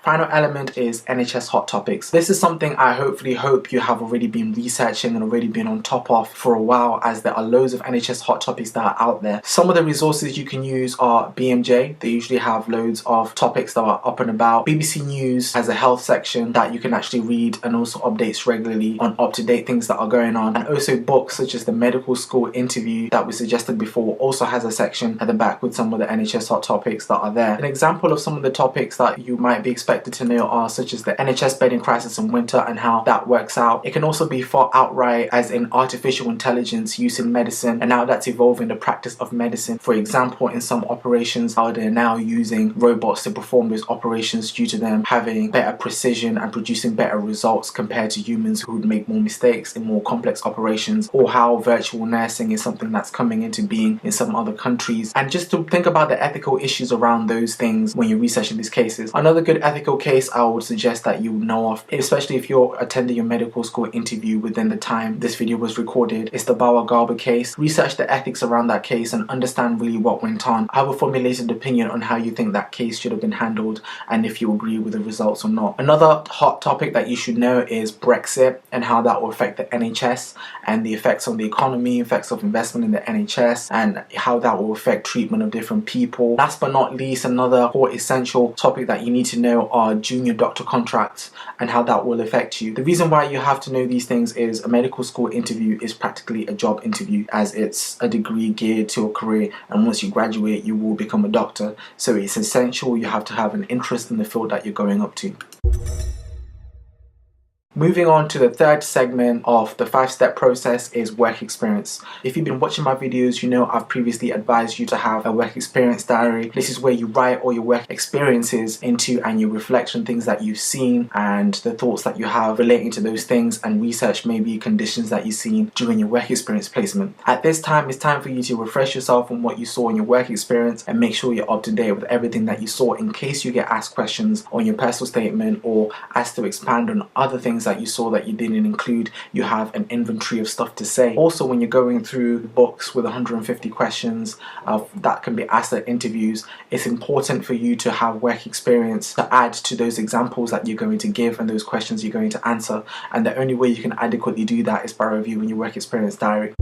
Final element is NHS Hot Topics. This is something I hope you have already been researching and already been on top of for a while, as there are loads of NHS Hot Topics that are out there. Some of the resources you can use are BMJ. They usually have loads of topics that are up and about. BBC News has a health section that you can actually read and also updates regularly on up-to-date things that are going on. And also books such as the medical school interview that we suggested before also has a section at the back with some of the NHS Hot Topics that are there. An example of some of the topics that you might be expected to know are such as the NHS bedding crisis in winter and how that works out. It can also be thought outright as in artificial intelligence use in medicine and how that's evolving the practice of medicine. For example, in some operations, how they're now using robots to perform those operations due to them having better precision and producing better results compared to humans who would make more mistakes in more complex operations, or how virtual nursing is something that's coming into being in some other countries. And just to think about the ethical issues around those things when you're researching these cases. Another good ethical case I would suggest that you know of, especially if you're attending your medical school interview within the time this video was recorded, is the Bauer Garber case. Research the ethics around that case and understand really what went on. I have a formulated opinion on how you think that case should have been handled and if you agree with the results or not. Another hot topic that you should know is Brexit and how that will affect the NHS and the effects on the economy, effects of investment in the NHS, and how that will affect treatment of different people. Last but not least, another core essential topic that you need to know are junior doctor contracts and how that will affect you. The reason why you have to know these things is a medical school interview is practically a job interview, as it's a degree geared to a career, and once you graduate you will become a doctor, so it's essential you have to have an interest in the field that you're going up to. Moving on to the third segment of the 5-step process is work experience. If you've been watching my videos, you know I've previously advised you to have a work experience diary. This is where you write all your work experiences into and you reflect on things that you've seen and the thoughts that you have relating to those things, and research maybe conditions that you've seen during your work experience placement. At this time, it's time for you to refresh yourself on what you saw in your work experience and make sure you're up to date with everything that you saw in case you get asked questions on your personal statement or asked to expand on other things that you saw that you didn't include. You have an inventory of stuff to say. Also, when you're going through books with 150 questions that can be asked at interviews, it's important for you to have work experience to add to those examples that you're going to give and those questions you're going to answer, and the only way you can adequately do that is by reviewing your work experience diary.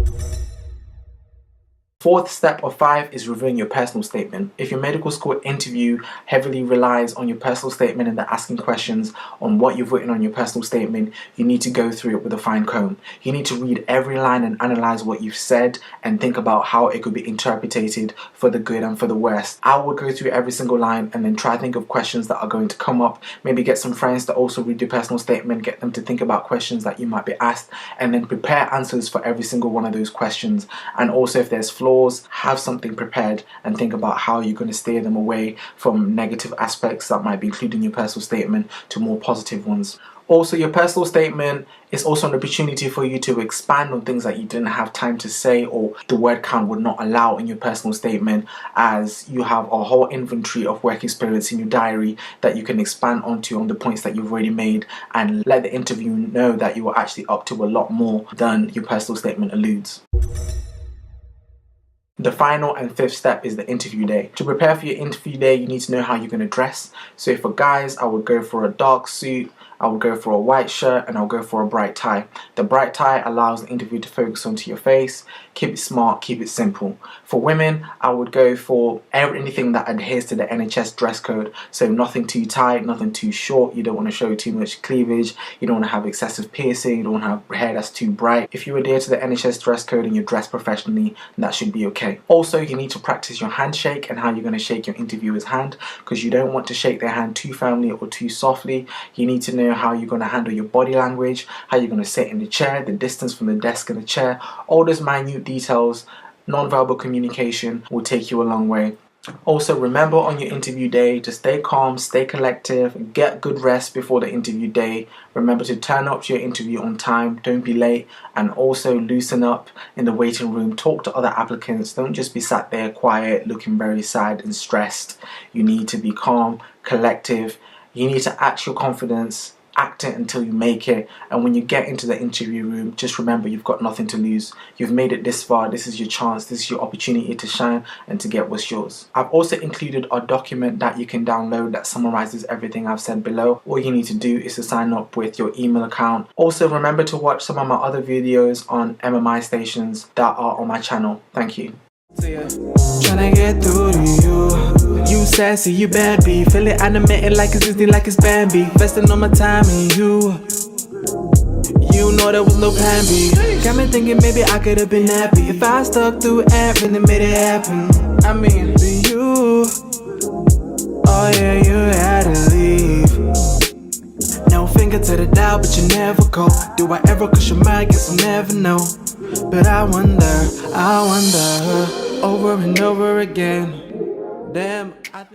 Fourth step of 5 is reviewing your personal statement. If your medical school interview heavily relies on your personal statement and they're asking questions on what you've written on your personal statement, you need to go through it with a fine comb. You need to read every line and analyze what you've said and think about how it could be interpreted for the good and for the worst. I would go through every single line and then try to think of questions that are going to come up. Maybe get some friends to also read your personal statement, get them to think about questions that you might be asked, and then prepare answers for every single one of those questions. And also, if there's flaws, have something prepared and think about how you're going to steer them away from negative aspects that might be included in your personal statement to more positive ones. Also, your personal statement is also an opportunity for you to expand on things that you didn't have time to say or the word count would not allow in your personal statement, as you have a whole inventory of work experience in your diary that you can expand onto on the points that you've already made and let the interview know that you are actually up to a lot more than your personal statement alludes. The final and 5th step is the interview day. To prepare for your interview day, you need to know how you're going to dress. So for guys, I would go for a dark suit, I would go for a white shirt, and I'll go for a bright tie. The bright tie allows the interview to focus onto your face. Keep it smart, keep it simple. For women, I would go for anything that adheres to the NHS dress code. So nothing too tight, nothing too short. You don't want to show too much cleavage. You don't want to have excessive piercing. You don't want to have hair that's too bright. If you adhere to the NHS dress code and you dress professionally, that should be okay. Also, you need to practice your handshake and how you're going to shake your interviewer's hand, because you don't want to shake their hand too firmly or too softly. You need to know how you're going to handle your body language, how you're going to sit in the chair, the distance from the desk and the chair. All those minute details, non-verbal communication will take you a long way. Also, remember on your interview day to stay calm, stay collective, get good rest before the interview day. Remember to turn up to your interview on time, don't be late, and also loosen up in the waiting room. Talk to other applicants. Don't just be sat there quiet, looking very sad and stressed. You need to be calm, collective. You need to act your confidence. act it until you make it, and when you get into the interview room, just remember you've got nothing to lose. You've made it this far. This is your chance. This is your opportunity to shine and to get what's yours. I've also included a document that you can download that summarizes everything I've said below. All you need to do is to sign up with your email account. Also, remember to watch some of my other videos on MMI stations that are on my channel. Thank you. Tryna get through to you. You sassy, you bad B. Feel it animated like it's Disney, like it's Bambi. Investing all my time in you. You know there was no plan B. Got me thinking maybe I could've been happy if I stuck through everything and made it happen. I mean, to you. Oh yeah, you had to leave. No finger to the dial, but you never go. Do I ever cross your mind? Guess I'll never know. But I wonder, over and over again. Damn, I think